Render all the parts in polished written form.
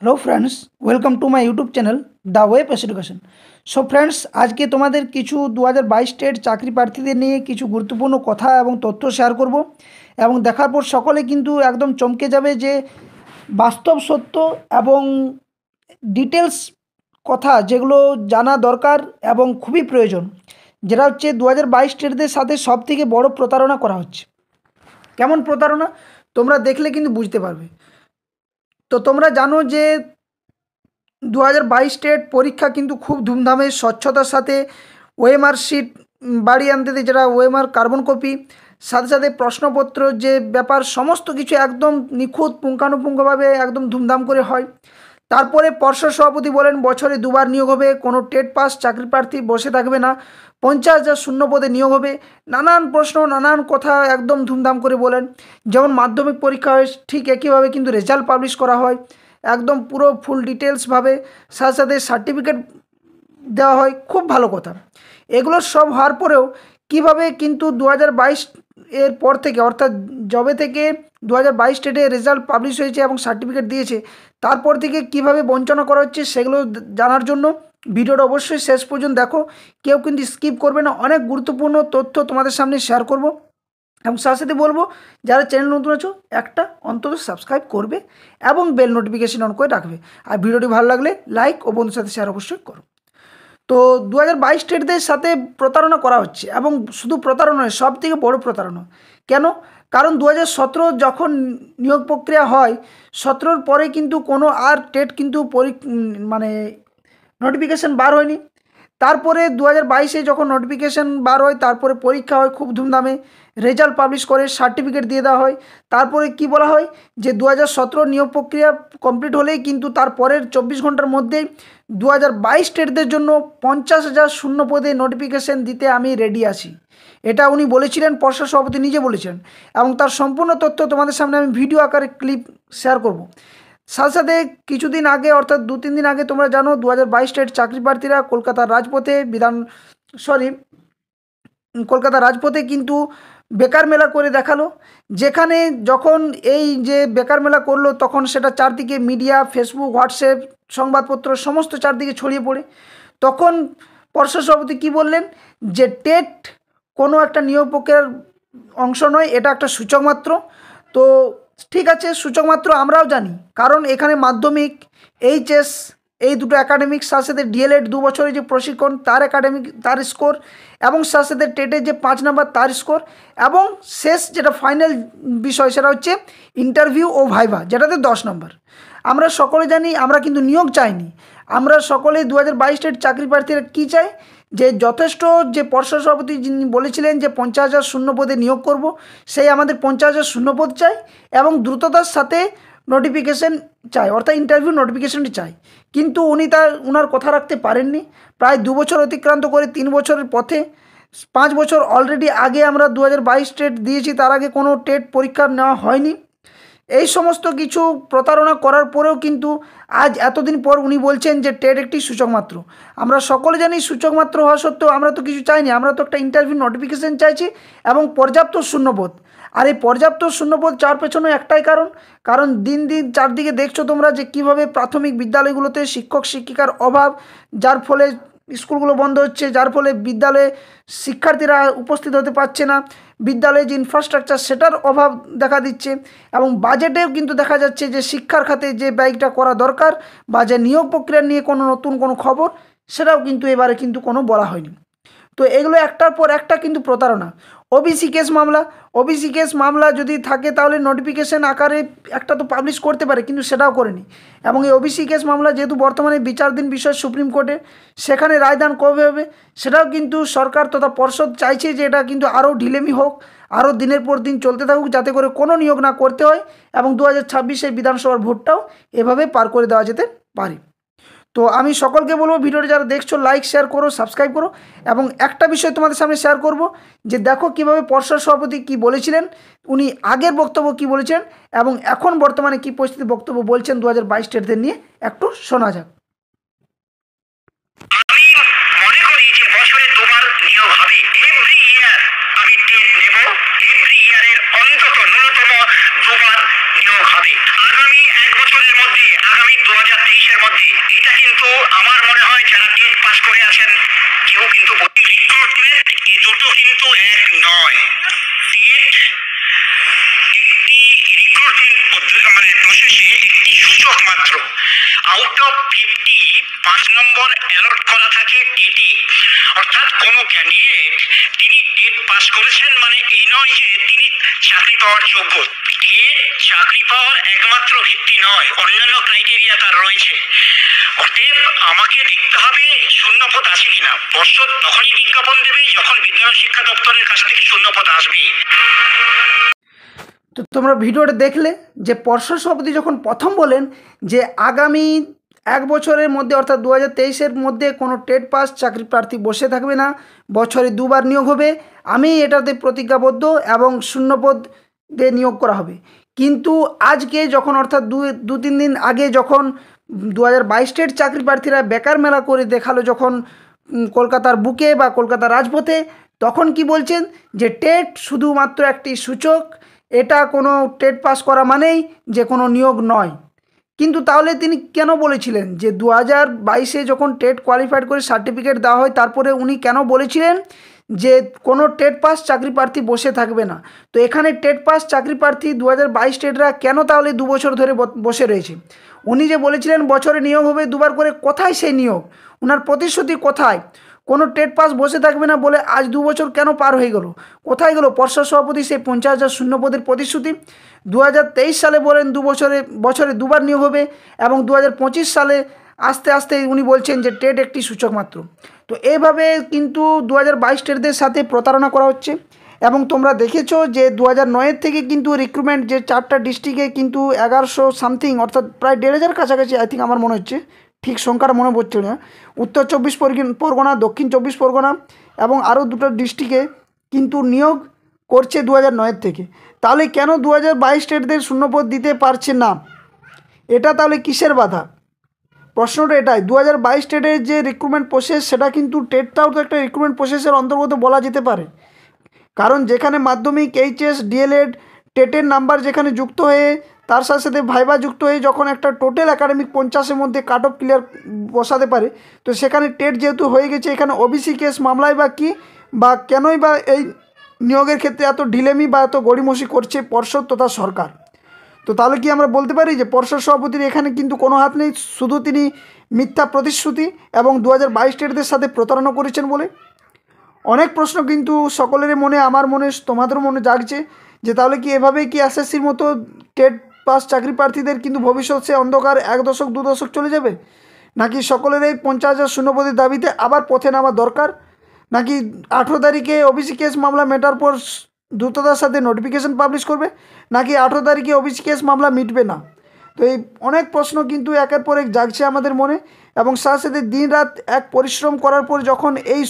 Hello friends, welcome to my YouTube channel the web education. So friends, আজকে তোমাদের কিছু 2022 state চাকরি প্রার্থীদের নিয়ে কিছু গুরুত্বপূর্ণ কথা এবং তথ্য শেয়ার করব এবং দেখার পর সকলে কিন্তু একদম চমকে যাবে যে বাস্তব সত্য এবং ডিটেলস কথা যেগুলো জানা দরকার এবং খুবই প্রয়োজন, যেটা হচ্ছে 2022 স্টেটদের সাথে সবথেকে বড় প্রতারণা করা হচ্ছে। কেমন প্রতারণা তোমরা দেখলে কিন্তু বুঝতে পারবে। তো তোমরা জানো যে 2022 স্টেট পরীক্ষা কিন্তু খুব ধুমধামে স্বচ্ছতার সাথে ওএমআর শিট বাড়ি আনতে দেয়, যেটা ওএমআর কার্বন কপি, সাথে সাথে প্রশ্নপত্র যে ব্যাপার সমস্ত কিছু একদম নিখুঁত পুঙ্খানুপুঙ্খভাবে একদম ধুমধাম করে হয়। তারপরে পর্ষদ সভাপতি বলেন বছরে দুবার নিয়োগ হবে, কোনো টেট পাস চাকরি প্রার্থী বসে থাকবে না, 50,000 শূন্য পদে নিয়োগ হবে। নানান প্রশ্ন নানান কথা একদম ধুমধাম করে বলেন। যেমন মাধ্যমিক পরীক্ষা হয় ঠিক একইভাবে কিন্তু রেজাল্ট পাবলিশ করা হয় একদম পুরো ফুল ডিটেলসভাবে, সাথে সাথে সার্টিফিকেট দেওয়া হয়। খুব ভালো কথা। এগুলো সব হওয়ার পরেও কীভাবে কিন্তু 2022 এর পর থেকে, অর্থাৎ যবে থেকে 2022 স্টেটে রেজাল্ট পাবলিশ হয়েছে এবং সার্টিফিকেট দিয়েছে, তারপর থেকে কিভাবে বঞ্চনা করা হচ্ছে সেগুলো জানার জন্য ভিডিওটা অবশ্যই শেষ পর্যন্ত দেখো, কেউ কিন্তু স্কিপ করবে না। অনেক গুরুত্বপূর্ণ তথ্য তোমাদের সামনে শেয়ার করব এবং সাথে সাথে বলবো যারা চ্যানেল নতুন আছো একটা অন্তত সাবস্ক্রাইব করবে এবং বেল নোটিফিকেশন অন করে রাখবে। আর ভিডিওটি ভালো লাগলে লাইক ও বন্ধুর সাথে শেয়ার অবশ্যই করো। তো 2022 স্টেটদের সাথে প্রতারণা করা হচ্ছে এবং শুধু প্রতারণা নয়, সব থেকে বড়ো প্রতারণা। কেন? কারণ 2017 যখন নিয়োগ প্রক্রিয়া হয়, 17 পরে কিন্তু কোনো আর টেট কিন্তু মানে নোটিফিকেশান বার হয়নি। তারপরে 2022 যখন নোটিফিকেশান বার হয়, তারপরে পরীক্ষা হয় খুব ধুমধামে, রেজাল্ট পাবলিশ করে সার্টিফিকেট দিয়ে দেওয়া হয়। তারপরে কি বলা হয় যে 2017 নিয়োগ প্রক্রিয়া কমপ্লিট হলেই কিন্তু তারপরের 24 ঘন্টার মধ্যেই 2022 স্টেটদের জন্য 50,000 শূন্য পদে নোটিফিকেশান দিতে আমি রেডি আছি। এটা উনি বলেছিলেন, পর্ষদ সভাপতি নিজে বলেছেন এবং তার সম্পূর্ণ তথ্য তোমাদের সামনে আমি ভিডিও আকারে ক্লিপ শেয়ার করব। সাথে সাথে কিছুদিন আগে, অর্থাৎ 2-3 দিন আগে, তোমরা জানো 2022 স্টেট চাকরি প্রার্থীরা কলকাতার রাজপথে কিন্তু বেকার মেলা করে দেখালো। যেখানে যখন এই যে বেকার মেলা করলো, তখন সেটা চারদিকে মিডিয়া, ফেসবুক, হোয়াটসঅ্যাপ, সংবাদপত্র সমস্ত চারদিকে ছড়িয়ে পড়ে। তখন পর্ষদ সভাপতি কী বললেন যে টেট কোনো একটা নিয়োগ প্রক্রিয়ার অংশ নয়, এটা একটা সূচক মাত্র। তো ঠিক আছে, সূচক মাত্র আমরাও জানি, কারণ এখানে মাধ্যমিক, এইচএস এই দুটো একাডেমিক, সাথে সাথে ডিএলএড 2 বছরের যে প্রশিক্ষণ তার একাডেমিক, তার স্কোর, এবং সাথে সাথে টেটের যে 5 নাম্বার তার স্কোর, এবং শেষ যেটা ফাইনাল বিষয় সেটা হচ্ছে ইন্টারভিউ ও ভাইভা, যেটাতে 10 নম্বর। আমরা সকলে জানি আমরা কিন্তু নিয়োগ চাইনি। আমরা সকলে 2022 স্টেট চাকরি প্রার্থীরা কী চাই, যে যথেষ্ট যে পর্ষদ সভাপতি যিনি বলেছিলেন যে 50,000 শূন্য পদে নিয়োগ করব, সেই আমাদের 50,000 শূন্য পদ চাই এবং দ্রুততার সাথে নোটিফিকেশান চাই, অর্থাৎ ইন্টারভিউ নোটিফিকেশানটি চাই। কিন্তু উনি ওনার কথা রাখতে পারেননি। প্রায় 2 বছর অতিক্রান্ত করে 3 বছরের পথে, 5 বছর অলরেডি আগে আমরা 2022 টেট দিয়েছি, তার আগে কোনো টেট পরীক্ষা নেওয়া হয়নি। এই সমস্ত কিছু প্রতারণা করার পরেও কিন্তু আজ এতদিন পর উনি বলছেন যে টেট একটি সূচক মাত্র। আমরা সকলে জানি সূচক মাত্র হওয়া সত্ত্বেও আমরা তো কিছু চাইনি, আমরা তো একটা ইন্টারভিউ নোটিফিকেশান চাইছি এবং পর্যাপ্ত শূন্যপদ। আর এই পর্যাপ্ত শূন্যপদ চাওয়ার পেছনে একটাই কারণ দিন দিন চারদিকে দেখছো তোমরা যে কীভাবে প্রাথমিক বিদ্যালয়গুলোতে শিক্ষক শিক্ষিকার অভাব, যার ফলে স্কুলগুলো বন্ধ হচ্ছে, যার ফলে বিদ্যালয়ে শিক্ষার্থীরা উপস্থিত হতে পারছে না, বিদ্যালয়ে যে ইনফ্রাস্ট্রাকচার সেটার অভাব দেখা দিচ্ছে, এবং বাজেটেও কিন্তু দেখা যাচ্ছে যে শিক্ষার খাতে যে ব্যয়টা করা দরকার বা যে নিয়োগ প্রক্রিয়া নিয়ে কোনো নতুন কোনো খবর সেটাও কিন্তু এবারে কিন্তু কোনো বলা হয়নি। তো এগুলো একটার পর একটা কিন্তু প্রতারণা। ওবিসি কেস মামলা যদি থাকে তাহলে নোটিফিকেশান আকারে একটা তো পাবলিশ করতে পারে, কিন্তু সেটাও করেনি। এবং এই ওবিসি কেস মামলা যেহেতু বর্তমানে বিচারাধীন বিষয় সুপ্রিম কোর্টে, সেখানে রায়দান কবে হবে সেটাও কিন্তু সরকার তথা পর্ষদ চাইছে যে এটা কিন্তু আরও ঢিলেমি হোক, আরও দিনের পর দিন চলতে থাকুক, যাতে করে কোনো নিয়োগ না করতে হয় এবং 2026 বিধানসভার ভোটটাও এভাবে পার করে দেওয়া যেতে পারে। তো আমি সকলকে বলবো ভিডিওটি যারা দেখছো লাইক শেয়ার করো, সাবস্ক্রাইব করো। এবং একটা বিষয় তোমাদের সামনে শেয়ার করব যে দেখো কীভাবে পর্ষদ সভাপতি কী বলেছিলেন, উনি আগের বক্তব্য কী বলেছেন এবং এখন বর্তমানে কী পরিস্থিতি বক্তব্য বলছেন 2022 স্টেটদের নিয়ে, একটু শোনা যাক। আমি মনে করি যে বছরে দুবার নিয়োগ হবে। এভরি ইয়ার আমি টেট নেব, এভরি ইয়ারের অন্তত ন্যূনতম দুবার নিয়োগ হবে। আগামী 1 বছরের মধ্যে, আগামী 2023-এর মধ্যে। এটা কিন্তু আমার মনে হয় যারা টেট পাস করে আছেন কেউ কিন্তু রিক্রুটমেন্ট এই দুটো কিন্তু এক নয়। টেট একটি রিক্রুটমেন্ট মানে প্রসেসে একটি সূচক মাত্র। আউট অফ 50 5 নম্বর অ্যালট করা থাকে টেটে, অর্থাৎ কোনো ক্যান্ডিডেট তিনি টেট পাস করেছেন মানে এই নয় যে তিনি চাকরি পাওয়ার যোগ্য। টেট চাকরি পাওয়ার একমাত্র ভিত্তি নয়, অন্যান্য ক্রাইটেরিয়া তার রয়েছে। অতএব আমাকে দেখতে হবে শূন্যপদ আছে কিনা। পর্ষদ তখনই বিজ্ঞাপন দেবে যখন বিদ্যালয় শিক্ষা দপ্তরের কাছ থেকে শূন্যপদ আসবে। তো তোমরা ভিডিওটা দেখলে যে পর্ষদ সভাপতি যখন প্রথম বলেন যে আগামী 1 বছরের মধ্যে অর্থাৎ 2023-এর মধ্যে কোনো টেট পাস চাকরি প্রার্থী বসে থাকবে না, বছরে 2 বার নিয়োগ হবে, আমি এটাতে প্রতিজ্ঞাবদ্ধ এবং শূন্যপদ দিয়ে নিয়োগ করা হবে। কিন্তু আজকে যখন অর্থাৎ 2-3 দিন আগে যখন 2022 টেট চাকরি প্রার্থীরা বেকার মেলা করে দেখালো যখন কলকাতার বুকে বা কলকাতার রাজপথে, তখন কি বলছেন যে টেট শুধুমাত্র একটি সূচক, এটা কোনো টেট পাস করা মানেই যে কোনো নিয়োগ নয়। কিন্তু তাহলে তিনি কেন বলেছিলেন যে 2022-এ যখন টেট কোয়ালিফাইড করে সার্টিফিকেট দেওয়া হয় তারপরে উনি কেন বলেছিলেন যে কোনো টেট পাস চাকরি প্রার্থী বসে থাকবে না? তো এখানে টেট পাস চাকরি প্রার্থী 2022 টেটরা কেন তাহলে 2 বছর ধরে বসে রয়েছে? উনি যে বলেছিলেন বছরে নিয়োগ হবে 2 বার করে, কোথায় সেই নিয়োগ? ওনার প্রতিশ্রুতি কোথায়? কোনো টেট পাস বসে থাকবে না বলে আজ 2 বছর কেন পার হয়ে গেল? কোথায় গেল পর্ষদ সভাপতি সেই 50,000 শূন্যপদের প্রতিশ্রুতি? 2023 সালে বলেন বছরে 2 বার নিয়োগ হবে এবং 2025 সালে আস্তে আস্তে উনি বলছেন যে টেট একটি সূচক মাত্র। তো এইভাবে কিন্তু 2022 টেটদের সাথে প্রতারণা করা হচ্ছে। এবং তোমরা দেখেছো যে 2009 থেকে কিন্তু রিক্রুটমেন্ট যে 4টা ডিস্ট্রিক্টে কিন্তু 1100 সামথিং অর্থাৎ প্রায় 1,500 কাছাকাছি আই থিঙ্ক আমার মনে হচ্ছে, ঠিক সংখ্যাটা মনে পড়ছে না, উত্তর 24 পরগনা, দক্ষিণ 24 পরগনা এবং আরও 2টো ডিস্ট্রিক্টে কিন্তু নিয়োগ করছে 2009 থেকে। তাহলে কেন 2022 টেটদের শূন্যপদ দিতে পারছে না? এটা তাহলে কিসের বাধা? প্রশ্নটা এটাই। 2022 টেটের যে রিক্রুটমেন্ট প্রসেস সেটা কিন্তু টেটটাও তো একটা রিক্রুটমেন্ট প্রসেসের অন্তর্গত বলা যেতে পারে, কারণ যেখানে মাধ্যমিক, এইচএস, ডিএলএড, টেটের নাম্বার যেখানে যুক্ত হয়ে তার সাথে সাথে ভাইবা যুক্ত হয়ে যখন একটা টোটাল একাডেমিক 50-এর মধ্যে কাট অফ ক্লিয়ার বসাতে পারে, তো সেখানে টেট যেহেতু হয়ে গেছে, এখানে ওবিসি কেস মামলায় বা কি বা কেনই বা এই নিয়োগের ক্ষেত্রে এত ঢিলেমি বা এত গড়িমসি করছে পর্ষদ তথা সরকার? তো তাহলে কি আমরা বলতে পারি যে পর্ষদ সভাপতির এখানে কিন্তু কোনো হাত নেই, শুধু তিনি মিথ্যা প্রতিশ্রুতি এবং 2022 টেটদের সাথে প্রতারণা করেছেন বলে? অনেক প্রশ্ন কিন্তু সকলের মনে, আমার মনে, তোমাদের মনে জাগছে যে তাহলে কি এভাবেই কি এসএসসির মতো টেট পাস চাকরি প্রার্থীদের কিন্তু ভবিষ্যৎ সে অন্ধকার 1 দশক 2 দশক চলে যাবে? নাকি সকলের এই 50,000 শূন্যপদের দাবিতে আবার পথে নামা দরকার? নাকি 18 তারিখে ওবিসি কেস মামলা মেটার পর দ্রুততার সাথে নোটিফিকেশন পাবলিশ করবে? নাকি 18 তারিখে ওবিসি কেস মামলা মিটবে না? তো এই অনেক প্রশ্ন কিন্তু একের পর এক জাগছে আমাদের মনে, এবং সাথে সাথে দিন রাত এক পরিশ্রম করার পর যখন এই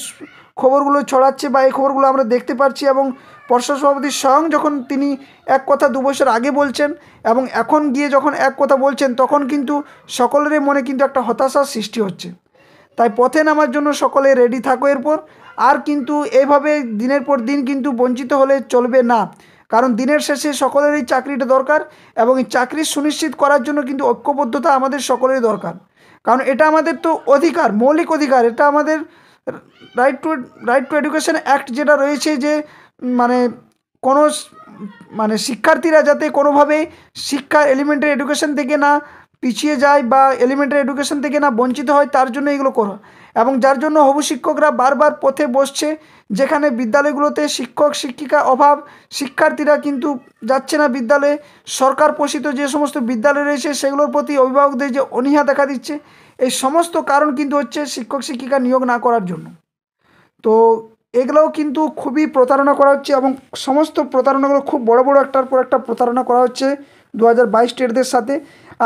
খবরগুলো ছড়াচ্ছে বা এই খবরগুলো আমরা দেখতে পাচ্ছি, এবং পর্ষদ সভাপতি স্বয়ং যখন তিনি এক কথা 2 বছর আগে বলছেন এবং এখন গিয়ে যখন এক কথা বলছেন, তখন কিন্তু সকলের মনে কিন্তু একটা হতাশার সৃষ্টি হচ্ছে। তাই পথে নামার জন্য সকলে রেডি থাকো এরপর। আর কিন্তু এইভাবে দিনের পর দিন কিন্তু বঞ্চিত হলে চলবে না, কারণ দিনের শেষে সকলেরই চাকরিটা দরকার এবং এই চাকরি সুনিশ্চিত করার জন্য কিন্তু ঐক্যবদ্ধতা আমাদের সকলেরই দরকার, কারণ এটা আমাদের তো অধিকার, মৌলিক অধিকার। এটা আমাদের রাইট টু এডুকেশন অ্যাক্ট যেটা রয়েছে, যে কোনো শিক্ষার্থীরা যাতে কোনোভাবে শিক্ষা এলিমেন্টারি এডুকেশন থেকে না পিছিয়ে যায় বা এলিমেন্টারি এডুকেশন থেকে না বঞ্চিত হয়, তার জন্য এগুলো করা। এবং যার জন্য হবু শিক্ষকরা বারবার পথে বসছে, যেখানে বিদ্যালয়গুলোতে শিক্ষক শিক্ষিকা অভাব, শিক্ষার্থীরা কিন্তু যাচ্ছে না বিদ্যালয়ে, সরকার পোষিত যে সমস্ত বিদ্যালয় রয়েছে সেগুলোর প্রতি অভিভাবকদের যে অনীহা দেখা দিচ্ছে, এই সমস্ত কারণ কিন্তু হচ্ছে শিক্ষক শিক্ষিকা নিয়োগ না করার জন্য। তো এগুলোও কিন্তু খুবই প্রতারণা করা হচ্ছে, এবং সমস্ত প্রতারণাগুলো খুব বড় বড় একটার পর একটা প্রতারণা করা হচ্ছে 2022 টেটদের সাথে।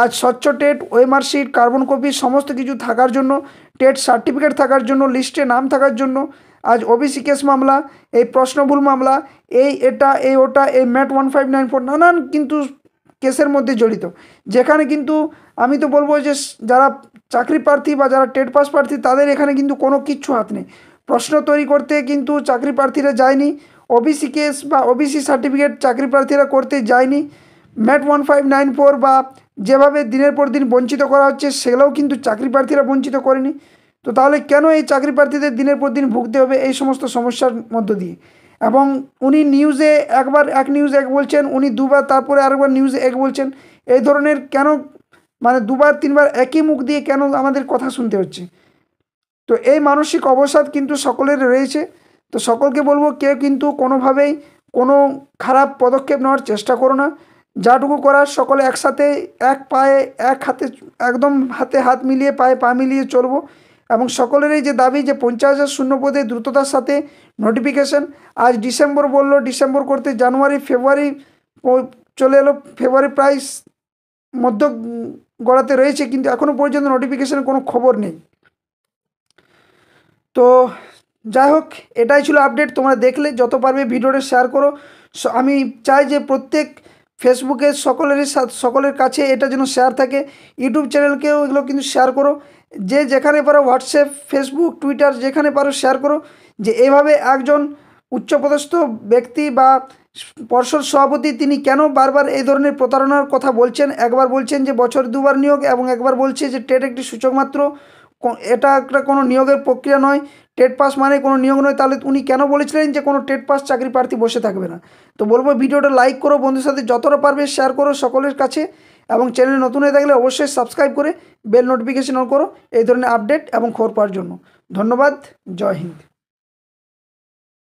আজ স্বচ্ছ TET, OMR sheet, carbon copy সমস্ত কিছু থাকার জন্য, টেট সার্টিফিকেট থাকার জন্য, লিস্টে নাম থাকার জন্য আজ ওবিসি কেস মামলা, এই প্রশ্নভুল মামলা, এটা ওটা, এই ম্যাট 1594 নানান কিন্তু কেসের মধ্যে জড়িত, যেখানে কিন্তু আমি তো বলবো যে যারা চাকরি প্রার্থী বা যারা টেট পাস প্রার্থী তাদের এখানে কিন্তু কোনো কিচ্ছু হাত নেই। প্রশ্ন তৈরি করতে কিন্তু চাকরি প্রার্থীরা যায়নি, ওবিসি কেস বা ওবিসি সার্টিফিকেট চাকরি প্রার্থীরা করতে যায়নি, ম্যাট 1594 বা যেভাবে দিনের পর দিন বঞ্চিত করা হচ্ছে সেগুলোও কিন্তু চাকরি প্রার্থীরা বঞ্চিত করেনি। তো তাহলে কেন এই চাকরি প্রার্থীদের দিনের পর দিন ভুগতে হবে এই সমস্ত সমস্যার মধ্য দিয়ে? এবং উনি নিউজে একবার এক নিউজ এক বলছেন, উনি দুবার তারপরে আরেকবার নিউজে এক বলছেন, এই ধরনের কেন মানে দুবার তিনবার একই মুখ দিয়ে কেন আমাদের কথা শুনতে হচ্ছে? তো এই মানসিক অবসাদ কিন্তু সকলের রয়েছে। তো সকলকে বলবো কেউ কিন্তু কোনোভাবেই কোনো খারাপ পদক্ষেপ নেওয়ার চেষ্টা করো না। যাটুকু করার সকলে একসাথে এক পায়ে এক হাতে একদম হাতে হাত মিলিয়ে পায়ে পা মিলিয়ে চলবো। এবং সকলেরই যে দাবি যে 50,000 শূন্য পদে দ্রুততার সাথে নোটিফিকেশন, আজ ডিসেম্বর বললো, ডিসেম্বর করতে জানুয়ারি ফেব্রুয়ারি চলে এলো, ফেব্রুয়ারি প্রায় মধ্য গড়াতে রয়েছে কিন্তু এখনও পর্যন্ত নোটিফিকেশনের কোনো খবর নেই। তো যাই হোক, এটাই ছিল আপডেট। তোমরা দেখলে, যত পারবে ভিডিওটা শেয়ার করো। আমি চাই যে প্রত্যেক ফেসবুকে সকলের কাছে এটা যেন শেয়ার থাকে। ইউটিউব চ্যানেলকেও এগুলো কিন্তু শেয়ার করো, যে যেখানে পারো হোয়াটসঅ্যাপ, ফেসবুক, টুইটার যেখানে পারো শেয়ার করো, যে এইভাবে একজন উচ্চপদস্থ ব্যক্তি বা পর্ষদ সভাপতি তিনি কেন বারবার এই ধরনের প্রতারণার কথা বলছেন। একবার বলছেন যে বছর দুবার নিয়োগ এবং একবার বলছে যে টেট একটি সূচক মাত্র, এটা একটা কোনো নিয়োগের প্রক্রিয়া নয়, টেট পাস মানে কোনো নিয়োগ নয়। তাহলে উনি কেন বলেছিলেন যে কোনো টেট পাস চাকরি প্রার্থী বসে থাকবে না? তো বলবো ভিডিওটা লাইক করো, বন্ধুর সাথে যতটা পারবে শেয়ার করো সকলের কাছে, এবং চ্যানেল নতুন হয়ে থাকলে অবশ্যই সাবস্ক্রাইব করে বেল নোটিফিকেশন অন করো এই ধরনের আপডেট এবং খবর পাওয়ার জন্য। ধন্যবাদ, জয় হিন্দ।